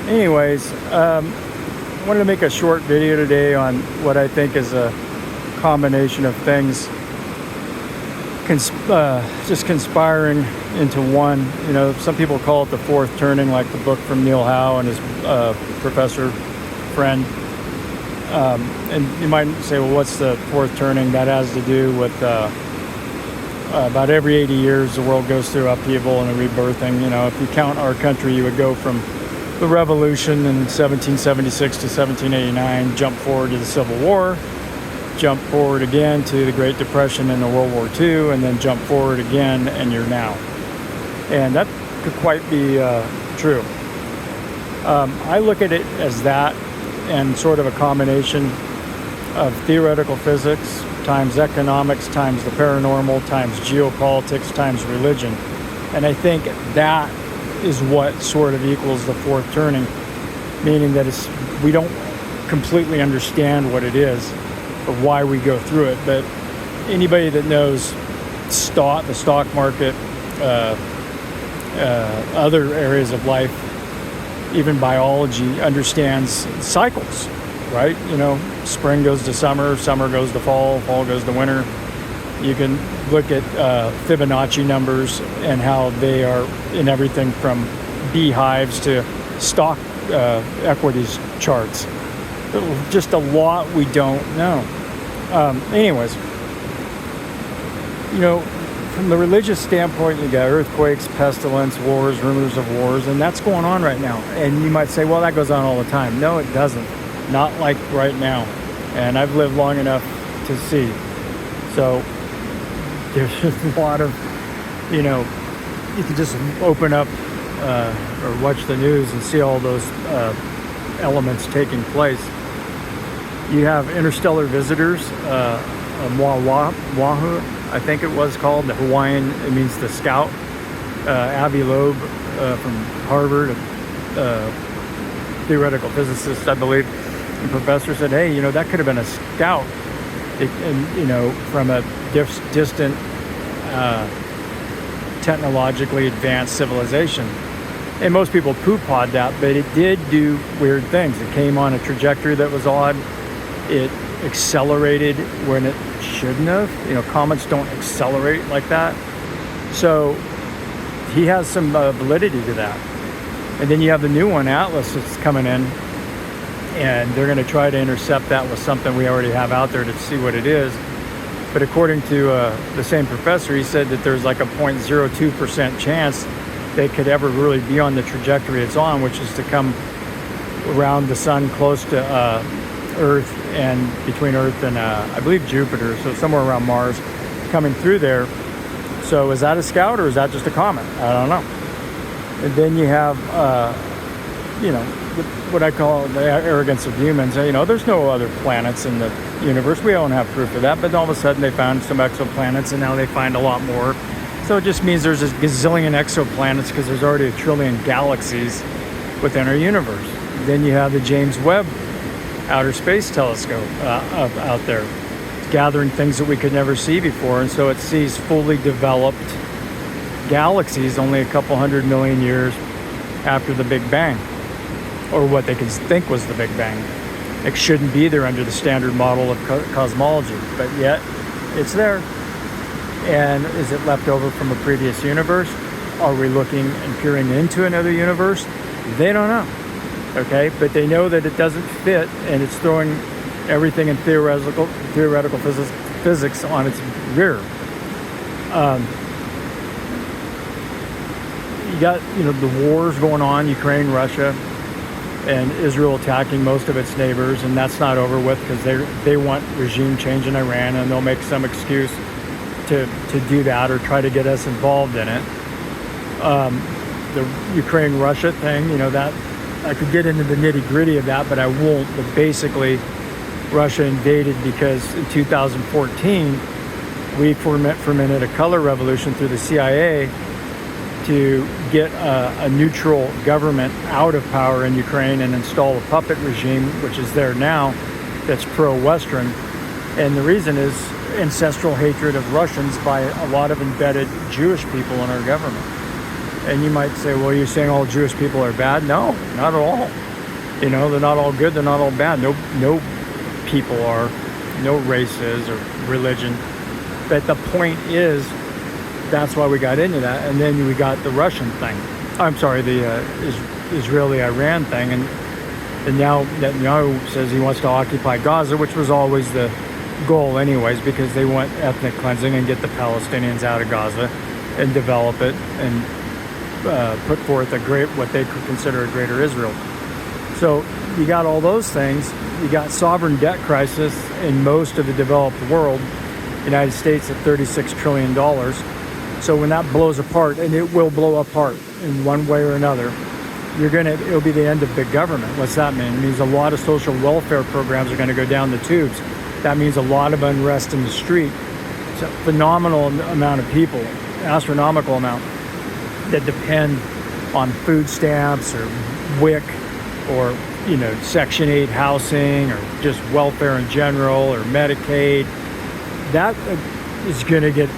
Anyways, I wanted to make a short video today on what I think is a combination of things just conspiring into one. You know, some people call it the fourth turning, like the book from Neil Howe and his professor friend. And you might say, well, what's the fourth turning? That has to do with about every 80 years the world goes through upheaval and a rebirthing. You know, if you count our country, you would go from the revolution in 1776 to 1789, jump forward to the Civil War, jump forward again to the Great Depression and the World War II, and then jump forward again, and you're now. And that could quite be true. I look at it as that, and sort of a combination of theoretical physics times economics times the paranormal times geopolitics times religion. And I think that is what sort of equals the fourth turning, meaning that we don't completely understand what it is or why we go through it. But anybody that knows the stock market, other areas of life, even biology, understands cycles, right? You know, spring goes to summer, summer goes to fall, fall goes to winter. You can look at Fibonacci numbers and how they are in everything from beehives to stock equities charts. Just a lot we don't know. Anyways, you know, from the religious standpoint, you got earthquakes, pestilence, wars, rumors of wars, and that's going on right now. And you might say, well, that goes on all the time. No, it doesn't. Not like right now. And I've lived long enough to see. So there's just a lot of, you know, you can just open up or watch the news and see all those elements taking place. You have interstellar visitors, Oumuamua, I think it was called, the Hawaiian, it means the scout. Avi Loeb from Harvard, theoretical physicist, I believe, and professor, said, hey, you know, that could have been a scout, and, you know, from a distant, technologically advanced civilization. And most people poo-pawed that, but it did do weird things. It came on a trajectory that was odd. It accelerated when it shouldn't have. You know, comets don't accelerate like that. So he has some validity to that. And then you have the new one, Atlas, that's coming in, and they're going to try to intercept that with something we already have out there to see what it is. But according to the same professor, he said that there's like a 0.02% chance they could ever really be on the trajectory it's on, which is to come around the sun close to Earth, and between Earth and I believe Jupiter, so somewhere around Mars, coming through there. So is that a scout or is that just a comet? I don't know. And then you have, you know, what I call the arrogance of humans. You know, there's no other planets in the universe. We don't have proof of that, but all of a sudden they found some exoplanets, and now they find a lot more. So it just means there's a gazillion exoplanets because there's already a trillion galaxies within our universe. Then you have the James Webb Outer Space Telescope out there, gathering things that we could never see before, and so it sees fully developed galaxies only a couple 100 million years after the Big Bang, or what they could think was the Big Bang. It shouldn't be there under the standard model of cosmology, but yet it's there. And is it left over from a previous universe? Are we looking and peering into another universe? They don't know. Okay, but they know that it doesn't fit, and it's throwing everything in theoretical physics on its rear. You got, you know, the wars going on, Ukraine, Russia, and Israel attacking most of its neighbors, and that's not over with because they want regime change in Iran, and they'll make some excuse to do that or try to get us involved in it. The Ukraine-Russia thing, you know, that I could get into the nitty-gritty of that, but I won't. But basically, Russia invaded because in 2014, we fermented a color revolution through the CIA to get a neutral government out of power in Ukraine and install a puppet regime, which is there now, that's pro-Western. And the reason is ancestral hatred of Russians by a lot of embedded Jewish people in our government. And you might say, well, you're saying all Jewish people are bad? No, not at all. You know, they're not all good, they're not all bad. No people are, no races or religion. But the point is, that's why we got into that. And then we got the Russian thing. I'm sorry, the Israeli-Iran thing. And now Netanyahu says he wants to occupy Gaza, which was always the goal anyways, because they want ethnic cleansing and get the Palestinians out of Gaza and develop it and put forth what they could consider a greater Israel. So you got all those things. You got sovereign debt crisis in most of the developed world. United States at $36 trillion. So when that blows apart, and it will blow apart in one way or another, it'll be the end of big government. What's that mean? It means a lot of social welfare programs are going to go down the tubes. That means a lot of unrest in the street. It's a phenomenal amount of people, astronomical amount, that depend on food stamps or WIC or, you know, Section 8 housing or just welfare in general or Medicaid. That is going to get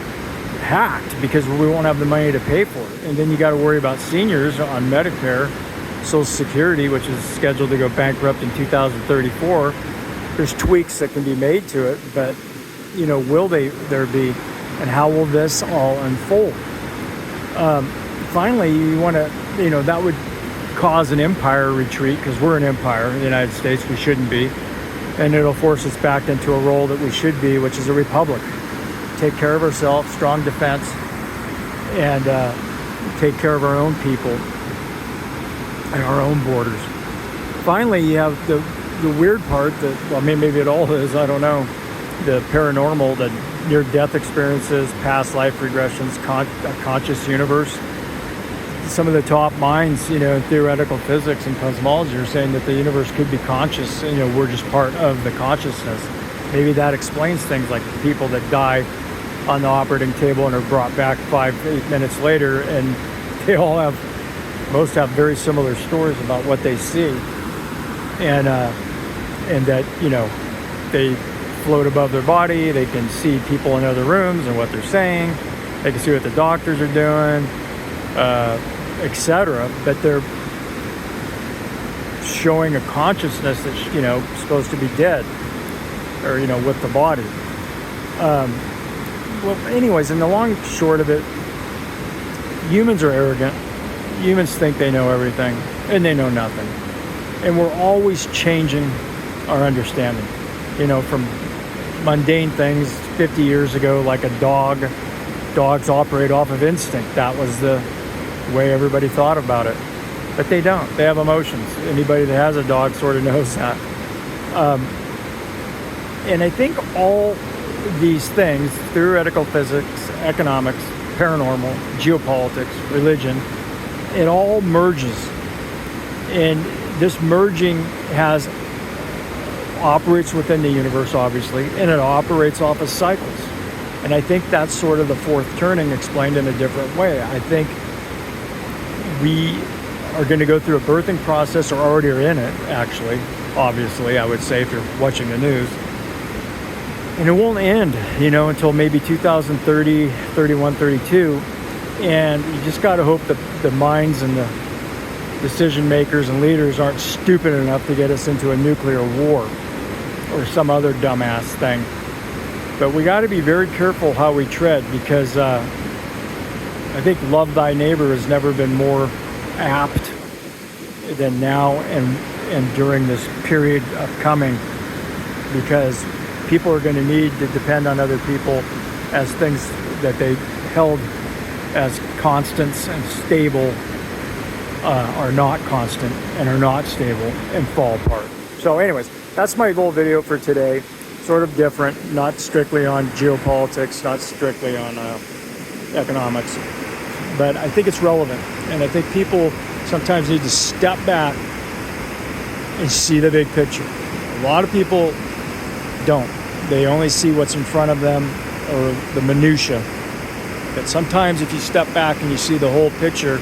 hacked because we won't have the money to pay for it. And then you got to worry about seniors on Medicare, Social Security, which is scheduled to go bankrupt in 2034. There's tweaks that can be made to it, but, you know, will there be, and how will this all unfold? Finally, you want to, you know, that would cause an empire retreat, because we're an empire in the United States. We shouldn't be. And it'll force us back into a role that we should be, which is a republic. Take care of ourselves, strong defense, and take care of our own people and our own borders. Finally, you have the weird part that, well, maybe it all is, I don't know, the paranormal, the near-death experiences, past life regressions, a conscious universe. Some of the top minds, you know, in theoretical physics and cosmology are saying that the universe could be conscious, and, you know, we're just part of the consciousness. Maybe that explains things like people that die on the operating table and are brought back 5-8 minutes later, and most have very similar stories about what they see, and that, you know, they float above their body, they can see people in other rooms and what they're saying, they can see what the doctors are doing, etc. But they're showing a consciousness that's, you know, supposed to be dead, or, you know, with the body. Well, anyways, in the long and short of it, humans are arrogant. Humans think they know everything, and they know nothing. And we're always changing our understanding. You know, from mundane things 50 years ago, like a dog. Dogs operate off of instinct. That was the way everybody thought about it. But they don't. They have emotions. Anybody that has a dog sort of knows that. And I think all these things, theoretical physics, economics, paranormal, geopolitics, religion, it all merges. And this merging operates within the universe, obviously, and it operates off of cycles. And I think that's sort of the fourth turning explained in a different way. I think we are going to go through a birthing process, or already are in it, actually, obviously, I would say, if you're watching the news. And it won't end, you know, until maybe 2030, 31, 32. And you just got to hope that the minds and the decision makers and leaders aren't stupid enough to get us into a nuclear war or some other dumbass thing. But we got to be very careful how we tread, because I think love thy neighbor has never been more apt than now and during this period upcoming, because people are going to need to depend on other people as things that they held as constants and stable are not constant and are not stable and fall apart. So anyways, that's my little video for today. Sort of different, not strictly on geopolitics, not strictly on economics, but I think it's relevant. And I think people sometimes need to step back and see the big picture. A lot of people don't. They only see what's in front of them, or the minutia. But sometimes if you step back and you see the whole picture,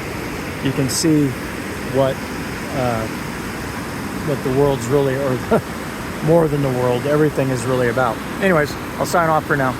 you can see what the world's really, or more than the world, everything is really about. Anyways, I'll sign off for now.